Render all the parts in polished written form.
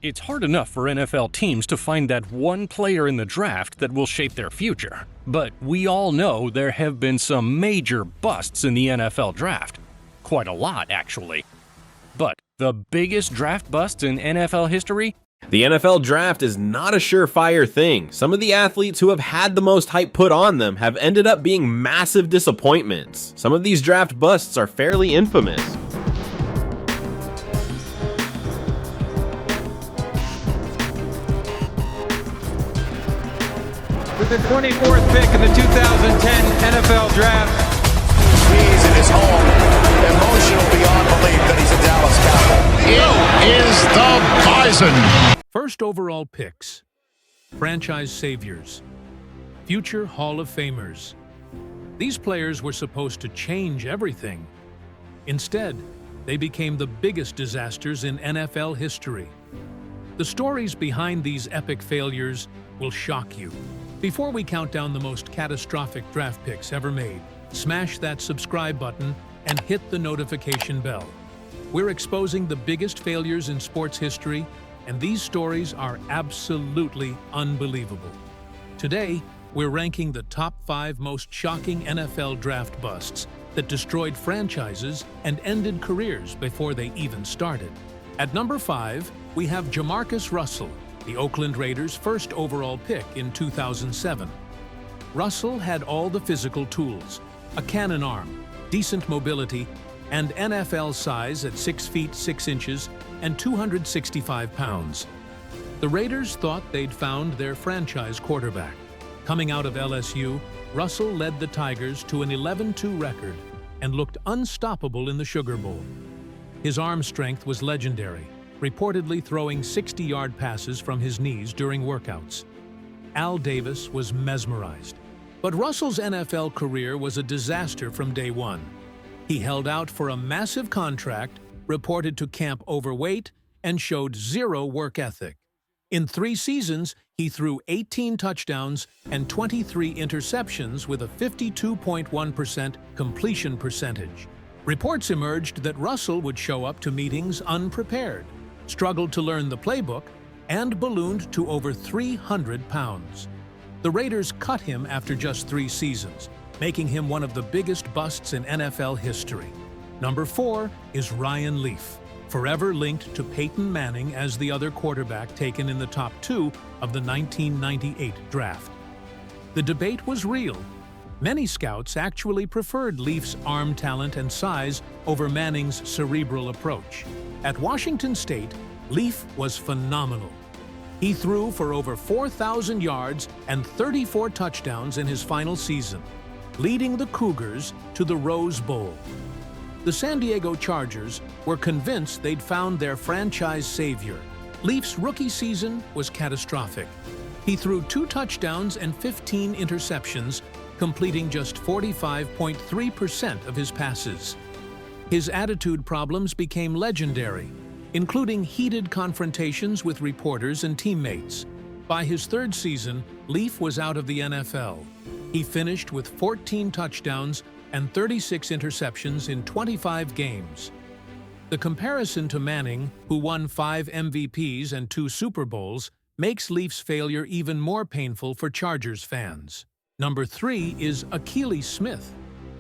It's hard enough for NFL teams to find that one player in the draft that will shape their future. But we all know there have been some major busts in the NFL draft. Quite a lot, actually. But the biggest draft busts in NFL history? The NFL draft is not a surefire thing. Some of the athletes who have had the most hype put on them have ended up being massive disappointments. Some of these draft busts are fairly infamous. With the 24th pick in the 2010 NFL Draft. He's in his home, emotional beyond belief that he's a Dallas Cowboy. It is the Bison. First overall picks, franchise saviors, future Hall of Famers. These players were supposed to change everything. Instead, they became the biggest disasters in NFL history. The stories behind these epic failures will shock you. Before we count down the most catastrophic draft picks ever made, smash that subscribe button and hit the notification bell. We're exposing the biggest failures in sports history, and these stories are absolutely unbelievable. Today, we're ranking the top 5 most shocking NFL draft busts that destroyed franchises and ended careers before they even started. At number 5, we have JaMarcus Russell, the Oakland Raiders' first overall pick in 2007. Russell had all the physical tools, a cannon arm, decent mobility, and NFL size at 6 feet 6 inches and 265 pounds. The Raiders thought they'd found their franchise quarterback. Coming out of LSU, Russell led the Tigers to an 11-2 record and looked unstoppable in the Sugar Bowl. His arm strength was legendary, reportedly throwing 60-yard passes from his knees during workouts. Al Davis was mesmerized. But Russell's NFL career was a disaster from day one. He held out for a massive contract, reported to camp overweight, and showed zero work ethic. In 3 seasons, he threw 18 touchdowns and 23 interceptions with a 52.1% completion percentage. Reports emerged that Russell would show up to meetings unprepared, struggled to learn the playbook, and ballooned to over 300 pounds. The Raiders cut him after just 3 seasons, making him one of the biggest busts in NFL history. Number 4 is Ryan Leaf, forever linked to Peyton Manning as the other quarterback taken in the top 2 of the 1998 draft. The debate was real. Many scouts actually preferred Leaf's arm talent and size over Manning's cerebral approach. At Washington State, Leaf was phenomenal. He threw for over 4,000 yards and 34 touchdowns in his final season, leading the Cougars to the Rose Bowl. The San Diego Chargers were convinced they'd found their franchise savior. Leaf's rookie season was catastrophic. He threw 2 touchdowns and 15 interceptions, completing just 45.3% of his passes. His attitude problems became legendary, including heated confrontations with reporters and teammates. By his 3rd season, Leaf was out of the NFL. He finished with 14 touchdowns and 36 interceptions in 25 games. The comparison to Manning, who won 5 MVPs and 2 Super Bowls, makes Leaf's failure even more painful for Chargers fans. Number 3 is Akili Smith,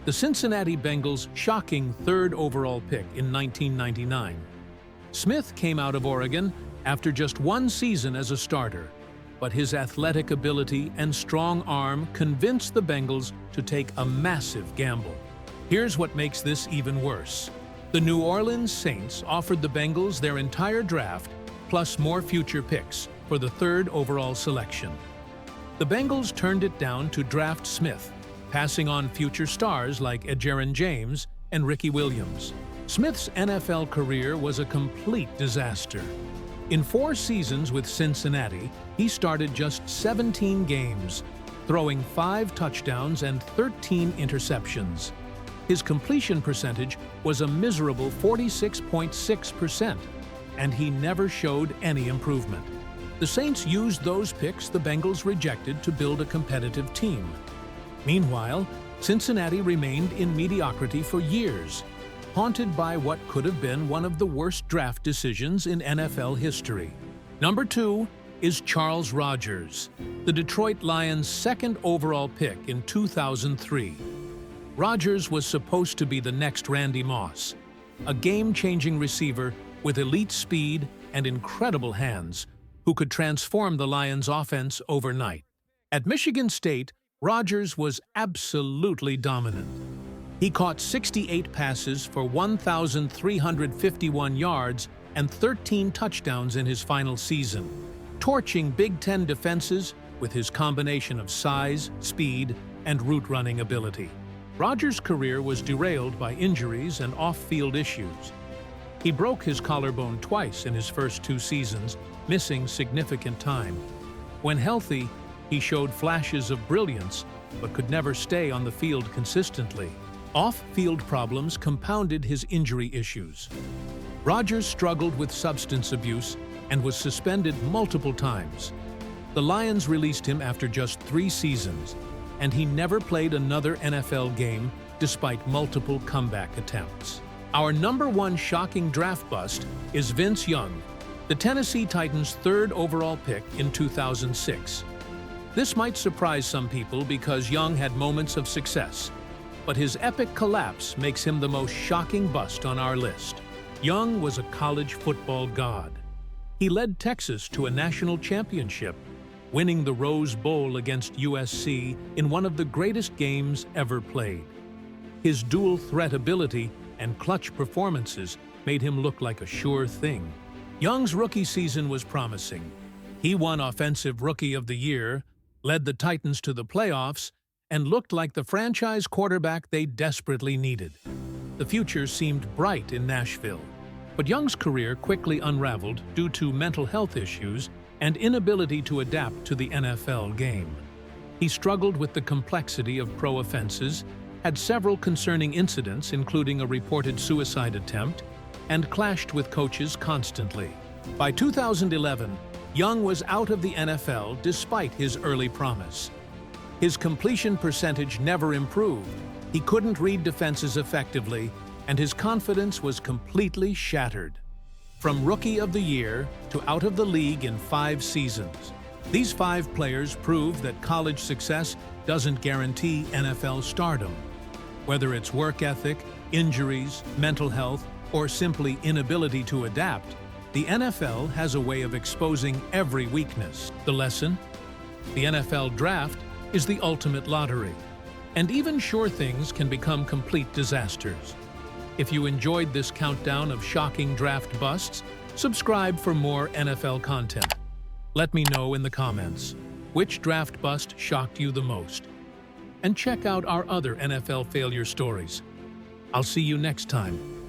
the Cincinnati Bengals' shocking 3rd overall pick in 1999. Smith came out of Oregon after just 1 season as a starter, but his athletic ability and strong arm convinced the Bengals to take a massive gamble. Here's what makes this even worse. The New Orleans Saints offered the Bengals their entire draft, plus more future picks, for the 3rd overall selection. The Bengals turned it down to draft Smith, passing on future stars like Edgerrin James and Ricky Williams. Smith's NFL career was a complete disaster. In 4 seasons with Cincinnati, he started just 17 games, throwing 5 touchdowns and 13 interceptions. His completion percentage was a miserable 46.6%, and he never showed any improvement. The Saints used those picks the Bengals rejected to build a competitive team. Meanwhile, Cincinnati remained in mediocrity for years, haunted by what could have been one of the worst draft decisions in NFL history. Number 2 is Charles Rogers, the Detroit Lions' second overall pick in 2003. Rogers was supposed to be the next Randy Moss, a game-changing receiver with elite speed and incredible hands who could transform the Lions' offense overnight. At Michigan State, Rogers was absolutely dominant. He caught 68 passes for 1,351 yards and 13 touchdowns in his final season, torching Big Ten defenses with his combination of size, speed, and route-running ability. Rogers' career was derailed by injuries and off-field issues. He broke his collarbone twice in his first 2 seasons, missing significant time. When healthy, he showed flashes of brilliance, but could never stay on the field consistently. Off-field problems compounded his injury issues. Rogers struggled with substance abuse and was suspended multiple times. The Lions released him after just 3 seasons, and he never played another NFL game despite multiple comeback attempts. Our number 1 shocking draft bust is Vince Young, the Tennessee Titans' 3rd overall pick in 2006. This might surprise some people because Young had moments of success, but his epic collapse makes him the most shocking bust on our list. Young was a college football god. He led Texas to a national championship, winning the Rose Bowl against USC in one of the greatest games ever played. His dual threat ability and clutch performances made him look like a sure thing. Young's rookie season was promising. He won Offensive Rookie of the Year, led the Titans to the playoffs, and looked like the franchise quarterback they desperately needed. The future seemed bright in Nashville, but Young's career quickly unraveled due to mental health issues and inability to adapt to the NFL game. He struggled with the complexity of pro offenses, had several concerning incidents including a reported suicide attempt, and clashed with coaches constantly. By 2011, Young was out of the NFL despite his early promise. His completion percentage never improved, he couldn't read defenses effectively, and his confidence was completely shattered. From Rookie of the Year to out of the league in 5 seasons, these 5 players prove that college success doesn't guarantee NFL stardom. Whether it's work ethic, injuries, mental health, or simply inability to adapt, the NFL has a way of exposing every weakness. The lesson? The NFL draft is the ultimate lottery, and even sure things can become complete disasters. If you enjoyed this countdown of shocking draft busts, subscribe for more NFL content. Let me know in the comments which draft bust shocked you the most. And check out our other NFL failure stories. I'll see you next time.